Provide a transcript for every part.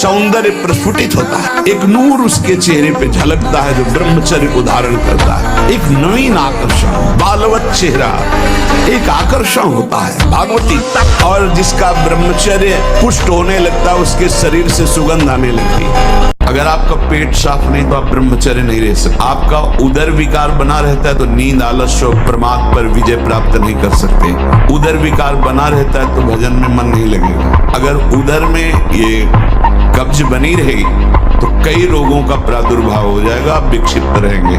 सौंदर्य प्रस्फुटित होता है, एक नूर उसके चेहरे पे झलकता है जो ब्रह्मचर्य को धारण करता है। एक नवीन आकर्षण, बालवत चेहरा, एक आकर्षण होता है भागवती। और जिसका ब्रह्मचर्य पुष्ट होने लगता है उसके शरीर से सुगंध आने लगती है। अगर आपका पेट साफ नहीं तो आप ब्रह्मचर्य नहीं रह सकते। आपका उदर विकार बना रहता है तो नींद, आलस्य और प्रमाद पर विजय प्राप्त नहीं कर सकते। उदर विकार बना रहता है तो भजन में मन नहीं लगेगा। अगर उदर में ये कब्ज बनी रहेगी तो कई रोगों का प्रादुर्भाव हो जाएगा, आप विक्षिप्त रहेंगे।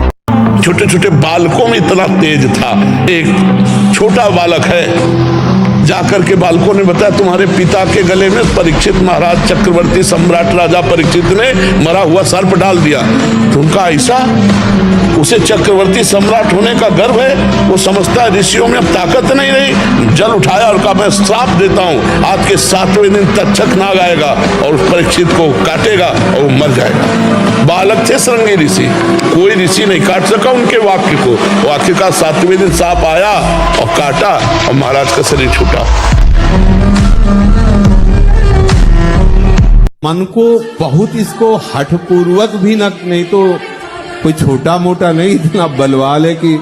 छोटे छोटे बालकों में इतना तेज था। एक छोटा बालक है, जाकर के बालकों ने बताया तुम्हारे पिता के गले में परीक्षित महाराज चक्रवर्ती सम्राट राजा परीक्षित ने मरा हुआ सर्प डाल दिया। तो उनका ऐसा, उसे चक्रवर्ती सम्राट होने का गर्व है। वो समझता है ऋषियों में अब ताकत नहीं रही। जल उठाया और कहा मैं श्राप देता हूँ, आज के 7वें दिन तक्षक नाग आएगा और उस परीक्षित को काटेगा और वो मर जाएगा। बालक थे श्रृंगी ऋषि, कोई ऋषि नहीं काट सका उनके वाक्य को। वो आखिरकार 7वें दिन सांप आया और काटा और महाराज का शरीर छूटा। मन को बहुत इसको हठपूर्वक भी नहीं तो कोई छोटा मोटा नहीं, इतना बलवाल है कि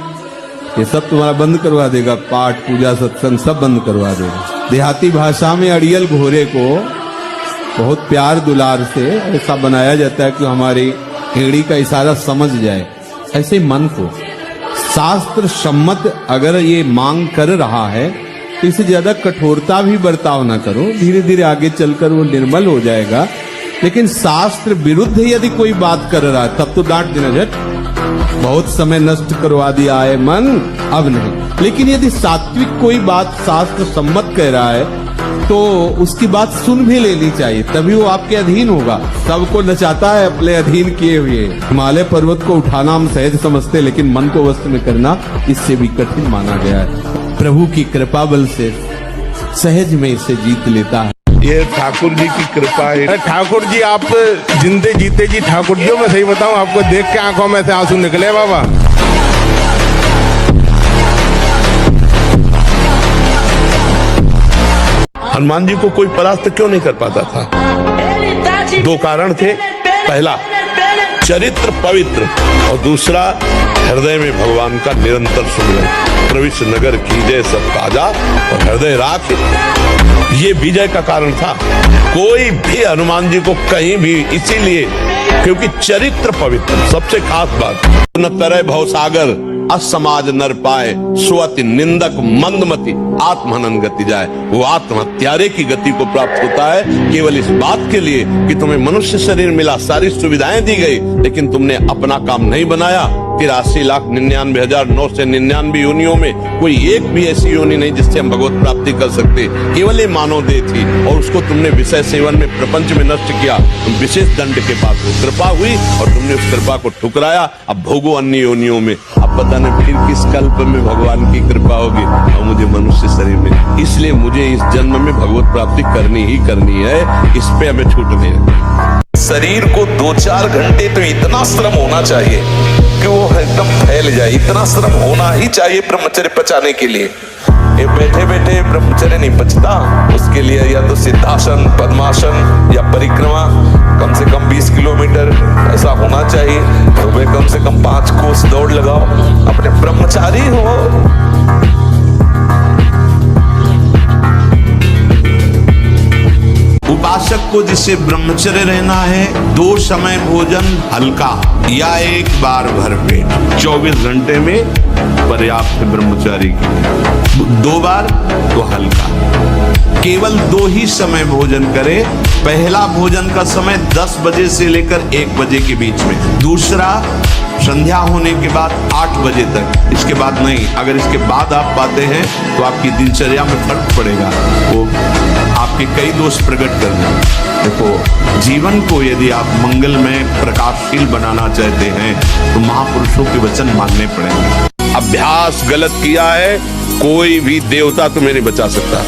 ये सब तुम्हारा बंद करवा देगा। पाठ पूजा सत्संग सब बंद करवा देगा। देहाती भाषा में अड़ियल घोरे को बहुत प्यार दुलार से ऐसा बनाया जाता है कि हमारी एड़ी का इशारा समझ जाए। ऐसे मन को शास्त्र सम्मत अगर ये मांग कर रहा है तो इससे ज्यादा कठोरता भी बर्ताव ना करो। धीरे धीरे आगे चलकर वो निर्मल हो जाएगा। लेकिन शास्त्र विरुद्ध यदि कोई बात कर रहा है तब तो डांट देना, झट बहुत समय नष्ट करवा दिया है मन, अब नहीं। लेकिन यदि सात्विक कोई बात शास्त्र सम्मत कह रहा है तो उसकी बात सुन भी लेनी चाहिए, तभी वो आपके अधीन होगा। सबको नचाता है अपने अधीन किए हुए। हिमालय पर्वत को उठाना हम सहज समझते, लेकिन मन को वश में करना इससे भी कठिन माना गया है। प्रभु की कृपा बल से सहज में इसे जीत लेता है। ये ठाकुर जी की कृपा है। ठाकुर जी आप जिंदे जीते जी ठाकुर जी, मैं सही बताऊं आपको देख के आंखों में से आंसू निकले बाबा। हनुमान जी को कोई परास्त क्यों नहीं कर पाता था? 2 कारण थे। पहला, चरित्र पवित्र, और दूसरा, हृदय में भगवान का निरंतर सुमिरन। प्रविष्ट नगर कीजय सब काजा और हृदय राख, ये विजय का कारण था। कोई भी हनुमान जी को कहीं भी, इसीलिए क्योंकि चरित्र पवित्र। सबसे खास बात, न तरह भवसागर असमाज नर पाए, स्वति निंदक मंदमति आत्महनन गति जाए। वो आत्महत्यारे की गति को प्राप्त होता है केवल इस बात के लिए कि तुम्हें मनुष्य शरीर मिला, सारी सुविधाएं दी गई, लेकिन तुमने अपना काम नहीं बनाया। 83,99,999 योनियों में कोई एक भी ऐसी योनि नहीं जिससे हम भगवत प्राप्ति कर सकते। केवल ये मानव देह थी और उसको तुमने विषय सेवन में, प्रपंच में नष्ट किया। तुम विशेष दंड के पास हो, कृपा हुई और तुमने उस कृपा को ठुकराया। अब भोगो अन्य योनियों में। अब पता नहीं फिर किस कल्प में भगवान की कृपा होगी और मुझे मनुष्य शरीर में। इसलिए मुझे इस जन्म में भगवत प्राप्ति करनी ही करनी है, इस पे हमें छूट नहीं है। शरीर को 2-4 घंटे तो इतना श्रम होना चाहिए कि वो एकदम फैल जाए। इतना श्रम होना ही चाहिए ब्रह्मचर्य पचाने के लिए। ये बैठे बैठे ब्रह्मचर्य नहीं पचता। उसके लिए या तो सिद्धासन, पद्मासन या परिक्रमा कम से कम 20 किलोमीटर ऐसा होना चाहिए। सुबह कम से कम 5 कोस दौड़ लगाओ। अपने ब्रह्मचारी हो। उपासक को जिसे ब्रह्मचर्य रहना है, 2 समय भोजन हल्का या 1 बार भरपेट 24 घंटे में पर्याप्त है ब्रह्मचारी की। 2 बार तो हल्का। केवल 2 ही समय भोजन करे। पहला भोजन का समय 10 बजे से लेकर 1 बजे के बीच में, दूसरा संध्या होने के बाद 8 बजे तक। इसके बाद नहीं। अगर इसके बाद आप पाते हैं तो आपकी दिनचर्या में फर्क पड़ेगा, वो आपके कई दोष प्रकट कर देंगे। देखो, जीवन को यदि आप मंगल में प्रकाशशील बनाना चाहते हैं तो महापुरुषों के वचन मानने पड़ेंगे। अभ्यास गलत किया है, कोई भी देवता तुम्हें नहीं बचा सकता।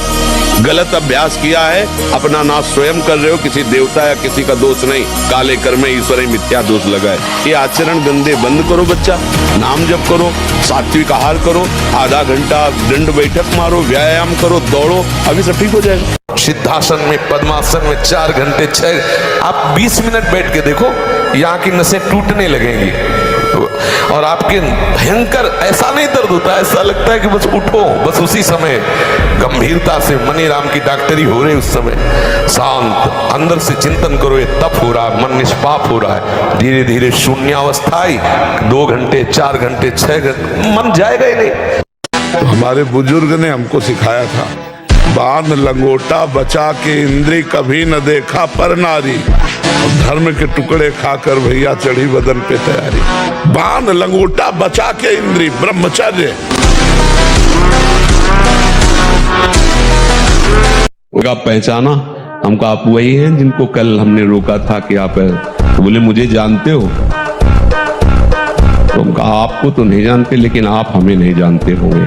गलत अभ्यास किया है, अपना नाश स्वयं कर रहे हो, किसी देवता या किसी का दोष नहीं। काले कर्म ईश्वर मिथ्या दोष लगाए। ये आचरण गंदे बंद करो बच्चा। नाम जप करो, सात्विक आहार करो, आधा घंटा दंड बैठक मारो, व्यायाम करो, दौड़ो, अभी सब ठीक हो जाएगा। सिद्धासन में, पद्मासन में 4 घंटे 6, आप 20 मिनट बैठ के देखो, यहाँ की नसें टूटने लगेंगी और आपके भयंकर ऐसा नहीं दर्द होता, ऐसा लगता है कि बस उठो। बस उसी समय गंभीरता से मनी राम की डॉक्टरी हो रही, उस समय शांत अंदर से चिंतन करो, ये तप हो रहा है, मन निष्पाप हो रहा है। धीरे धीरे शून्यावस्था आई, 2 घंटे 4 घंटे 6 घंटे, मन जाएगा ही नहीं। हमारे बुजुर्ग ने हमको सिखाया था, बाण लंगोटा बचा के इंद्री कभी न देखा पर नारी, धर्म के टुकड़े खाकर भैया चढ़ी बदन पे तैयारी। बाण लंगोटा बचा के इंद्री, ब्रह्मचर्य। आप पहचाना, हमको आप वही हैं जिनको कल हमने रोका था कि आप, तो बोले मुझे जानते हो, तो हमको आपको तो नहीं जानते लेकिन आप हमें नहीं जानते होंगे।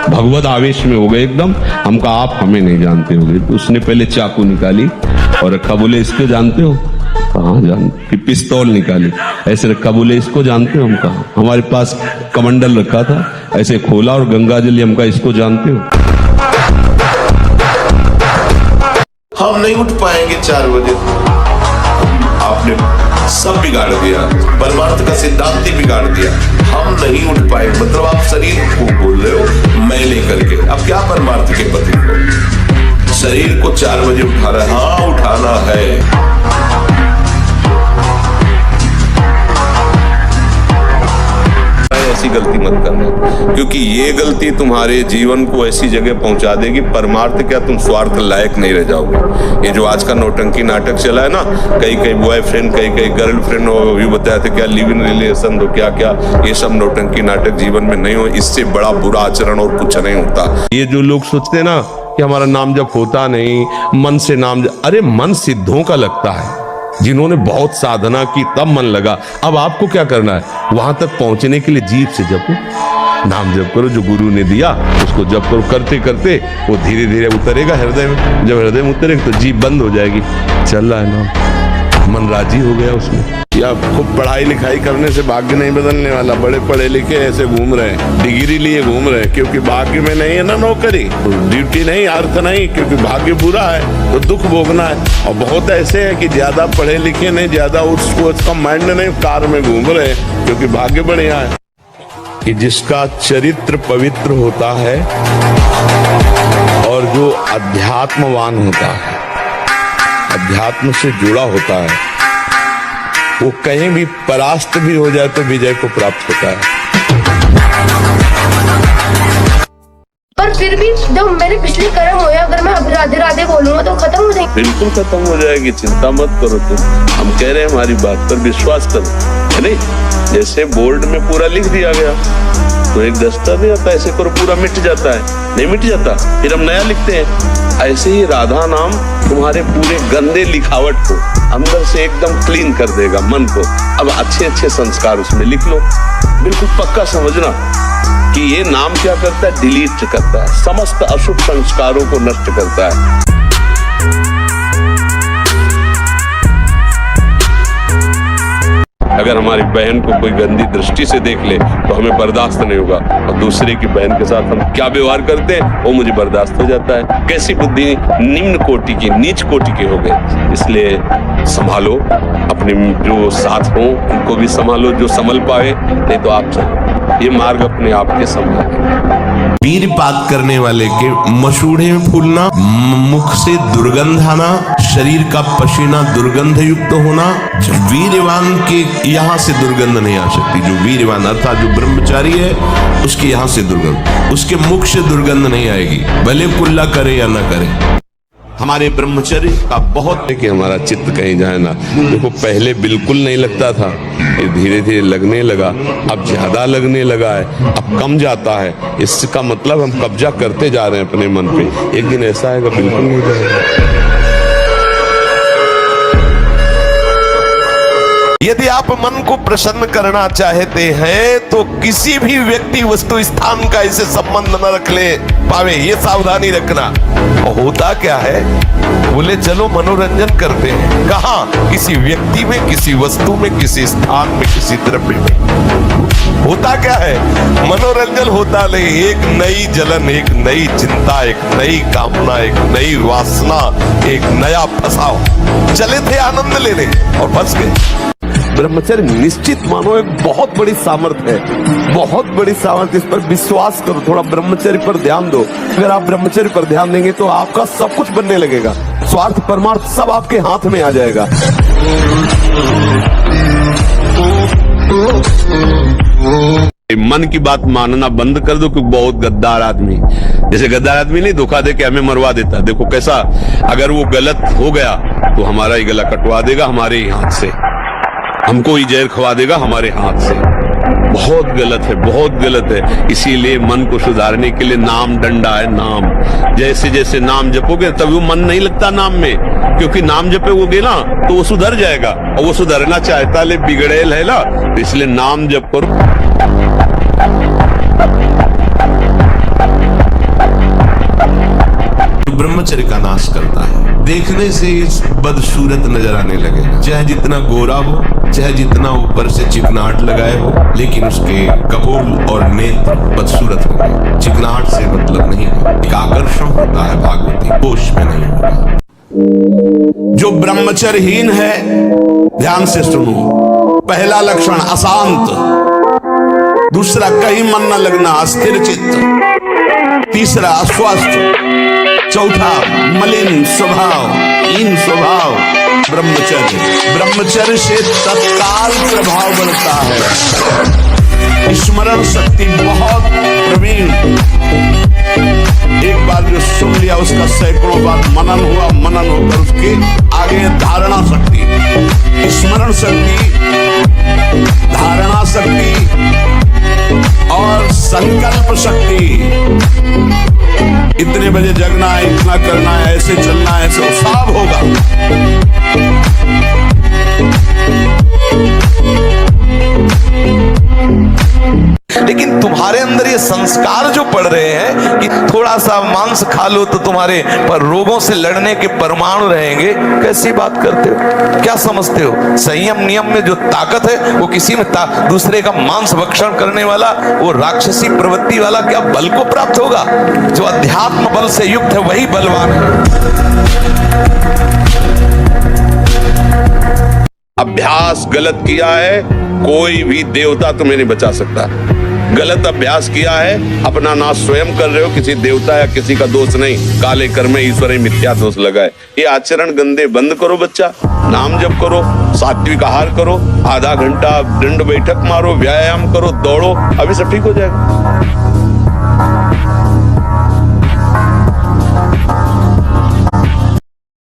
भगवत आवेश में हो गए एकदम, हमका आप हमें नहीं जानते होंगे। तो उसने पहले चाकू निकाली और रखा, बोले इसको जानते हो? कहाँ जानते? फिर पिस्तौल निकाली, ऐसे रखा, बोले इसको जानते हो? हम कहा, हमारे पास कमंडल रखा था, ऐसे खोला और गंगा जल, हमका इसको जानते हो? हम नहीं उठ पाएंगे 4 बजे। आपने सब बिगाड़ दिया, परमार्थ का सिद्धांत ही बिगाड़ दिया। हम नहीं उठ पाएंगे, मतलब आप शरीर को बोल रहे हो मैं लेकर के। अब क्या परमार्थ के पति को शरीर को 4 बजे उठाना है? हाँ उठाना है। ऐसी गलती मत करना, क्योंकि ये गलती तुम्हारे जीवन को ऐसी जगह पहुंचा देगी, परमार्थ क्या तुम स्वार्थ लायक नहीं रह जाओगे। ये जो आज का नौटंकी नाटक चला है ना, कई बॉयफ्रेंड, कई गर्लफ्रेंड हो, भी बताया था क्या लिव इन रिलेशन हो, क्या क्या, ये सब नौटंकी नाटक जीवन में नहीं हो। इससे बड़ा बुरा आचरण और कुछ नहीं होता। ये जो लोग सोचते हैं ना कि हमारा नाम जप होता नहीं, मन से नाम जप, अरे मन सिद्धों का लगता है, जिन्होंने बहुत साधना की तब मन लगा। अब आपको क्या करना है, वहां तक पहुंचने के लिए जीभ से जपो, नाम जप करो, जो गुरु ने दिया उसको जप करो। करते करते वो धीरे धीरे उतरेगा हृदय में, जब हृदय में उतरेगा तो जीभ बंद हो जाएगी, चल रहा है नाम, मन राजी हो गया उसमें। या खूब पढ़ाई लिखाई करने से भाग्य नहीं बदलने वाला। बड़े पढ़े लिखे ऐसे घूम रहे हैं, डिग्री लिए घूम रहे हैं, क्योंकि भाग्य में नहीं है ना नौकरी, ड्यूटी नहीं, अर्थ नहीं, क्योंकि भाग्य बुरा है तो दुख भोगना है। और बहुत ऐसे हैं कि ज्यादा पढ़े लिखे नहीं, ज्यादा उसका माइंड नहीं, कार में घूम रहे हैं क्योंकि भाग्य बढ़िया है। कि जिसका चरित्र पवित्र होता है और जो अध्यात्मवान होता है, अध्यात्म से जुड़ा होता है, वो कहीं भी परास्त भी हो जाए तो विजय को प्राप्त होता है। पर फिर भी जब मेरे पिछले कर्म हुए, अगर मैं अब राधे राधे बोलूंगा तो खत्म हो जाएगी। बिल्कुल खत्म हो जाएगी, चिंता मत करो तुम। हम कह रहे हैं हमारी बात पर विश्वास करो, है नहीं? जैसे बोर्ड में पूरा लिख दिया गया तो एक दस्ता नहीं आता, ऐसे करो पूरा मिट जाता है, नहीं मिट जाता, फिर हम नया लिखते हैं। ऐसे ही राधा नाम तुम्हारे पूरे गंदे लिखावट को अंदर से एकदम क्लीन कर देगा, मन को। अब अच्छे अच्छे संस्कार उसमें लिख लो, बिल्कुल पक्का समझना कि ये नाम क्या करता है, डिलीट करता है, समस्त अशुभ संस्कारों को नष्ट करता है। अगर हमारी बहन को कोई गंदी दृष्टि से देख ले तो हमें बर्दाश्त नहीं होगा, और दूसरे की बहन के साथ हम क्या व्यवहार करते हैं वो मुझे बर्दाश्त हो जाता है। कैसी बुद्धि निम्न कोटि की, नीच कोटि के हो गए। इसलिए संभालो अपने जो साथ हो, उनको भी संभालो जो संभल पाए, नहीं तो आप चलो, ये मार्ग अपने आप के संभाल। वीरपात करने वाले के मसूड़े में फूलना, मुख से दुर्गंध आना, शरीर का पसीना दुर्गंध युक्त होना। वीरवान के यहाँ से दुर्गंध नहीं आ सकती। जो वीरवान अर्थात जो ब्रह्मचारी है उसके यहाँ से दुर्गंध, उसके मुख से दुर्गंध नहीं आएगी, भले कुल्ला करे या ना करे। हमारे ब्रह्मचर्य का बहुत है कि हमारा चित्त कहीं जाए ना। देखो पहले बिल्कुल नहीं लगता था, ये धीरे धीरे लगने लगा, अब ज्यादा लगने लगा है, अब कम जाता है। इसका मतलब हम कब्जा करते जा रहे हैं अपने मन पे। एक दिन ऐसा आएगा बिल्कुल नहीं जाएगा। यदि आप मन को प्रसन्न करना चाहते हैं तो किसी भी व्यक्ति वस्तु स्थान का इसे संबंध न रख ले पावे, ये सावधानी रखना। होता क्या है, बोले चलो मनोरंजन करते हैं, कहाँ? किसी व्यक्ति में, किसी वस्तु में, किसी स्थान में, किसी द्रव्य में। होता क्या है, मनोरंजन होता नहीं, एक नई जलन, एक नई चिंता, एक नई कामना, एक नई वासना, एक नया फसाव। चले थे आनंद लेने और फंस गए। ब्रह्मचर्य निश्चित मानो एक बहुत बड़ी सामर्थ्य है, बहुत बड़ी सामर्थ्य। इस पर विश्वास करो, थोड़ा ब्रह्मचर्य पर ध्यान दो। अगर आप ब्रह्मचर्य पर ध्यान देंगे तो आपका सब कुछ बनने लगेगा, स्वार्थ परमार्थ सब आपके हाथ में आ जाएगा। मन की बात मानना बंद कर दो, क्योंकि बहुत गद्दार आदमी, जैसे गद्दार आदमी नहीं धोखा दे के हमें मरवा देता, देखो कैसा, अगर वो गलत हो गया तो हमारा ही गला कटवा देगा हमारे ही हाथ से, हमको ही जहर खवा देगा हमारे हाथ से। बहुत गलत है, बहुत गलत है। इसीलिए मन को सुधारने के लिए नाम डंडा है, नाम। जैसे जैसे नाम जपोगे तभी वो मन नहीं लगता नाम में, क्योंकि नाम जपोगे ना तो वो सुधर जाएगा, और वो सुधरना चाहता ले बिगड़ेल है ना, तो इसलिए नाम जप करो। ब्रह्मचर्य का नाश करता है। देखने से बदसूरत नजर आने लगेगा, चाहे जितना गोरा हो, चाहे जितना ऊपर से चिकनाहट लगाए हो, लेकिन उसके कपोल और नेत्र बदसूरत होंगे। चिकनाहट से मतलब नहीं है, एक आकर्षण होता है भागवती, होश में नहीं होगा। जो ब्रह्मचर्यहीन है, ध्यान से सुनो, पहला लक्षण अशांत, दूसरा कहीं मन न लगना, अस्थिर चित्त, तीसरा अस्वस्थ, चौथा मलिन स्वभाव, हीन स्वभाव। ब्रह्मचर्य से तत्काल प्रभाव बनता है। स्मरण शक्ति बहुत प्रवीण, एक बार जो सुन लिया उसका सैकड़ों बार मनन हुआ, मनन होकर उसके आगे धारणा शक्ति, स्मरण शक्ति, धारणा शक्ति और संकल्प शक्ति। इतने बजे जगना है, इतना करना है, ऐसे चलना है, ऐसे सब होगा। लेकिन तुम्हारे अंदर ये संस्कार जो पड़ रहे हैं कि थोड़ा सा मांस खा लो तो तुम्हारे पर रोगों से लड़ने के परमाणु रहेंगे, कैसी बात करते हो? क्या समझते हो? संयम नियम में जो ताकत है वो किसी में दूसरे का मांस भक्षण करने वाला, वो राक्षसी प्रवृत्ति वाला क्या बल को प्राप्त होगा? जो अध्यात्म बल से युक्त है वही बलवान है। अभ्यास गलत किया है, कोई भी देवता तुम्हें नहीं बचा सकता। गलत अभ्यास किया है, अपना नाश स्वयं कर रहे हो, किसी देवता या किसी का दोष नहीं। काले कर्म ईश्वर ही मिथ्या दोष लगाए। ये आचरण गंदे बंद करो बच्चा, नाम जप करो, सात्विक आहार करो, आधा घंटा दंड बैठक मारो, व्यायाम करो, दौड़ो, अभी सब ठीक हो जाएगा।